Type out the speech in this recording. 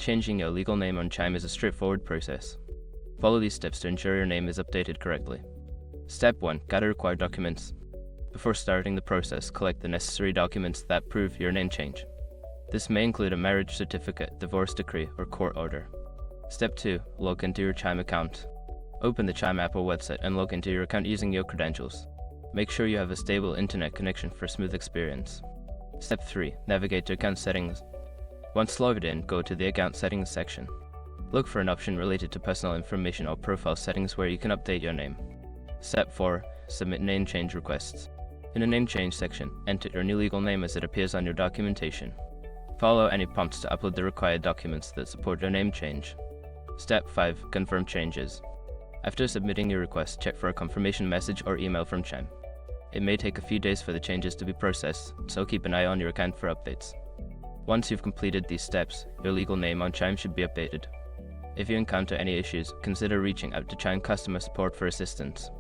Changing your legal name on Chime is a straightforward process. Follow these steps to ensure your name is updated correctly. Step 1. Gather required documents. Before starting the process, collect the necessary documents that prove your name change. This may include a marriage certificate, divorce decree, or court order. Step 2. Log into your Chime account. Open the Chime app or website and log into your account using your credentials. Make sure you have a stable internet connection for a smooth experience. Step 3. Navigate to account settings. Once logged in, go to the account settings section. Look for an option related to personal information or profile settings where you can update your name. Step 4. Submit name change requests. In the name change section, enter your new legal name as it appears on your documentation. Follow any prompts to upload the required documents that support your name change. Step 5. Confirm changes. After submitting your request, check for a confirmation message or email from Chime. It may take a few days for the changes to be processed, so keep an eye on your account for updates. Once you've completed these steps, your legal name on Chime should be updated. If you encounter any issues, consider reaching out to Chime customer support for assistance.